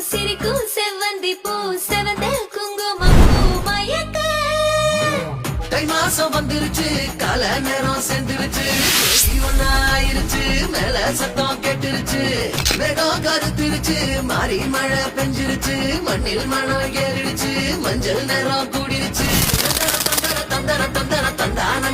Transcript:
சிரிக்கும் செவ்வந்தி பூ செவந்த குங்குமம் பூ மயக்க தை மாசம் வந்துருச்சு கால நேரம் சேர்ந்துருச்சு ஒன்னாயிருச்சு மேல சத்தம் கேட்டுருச்சு மேகம் கருத்துருச்சு மாறி மழை பெஞ்சிருச்சு மண்ணில் மனம் ஏறிடுச்சு மஞ்சள் நேரம் கூடிருச்சு தந்தர தந்தர தந்தான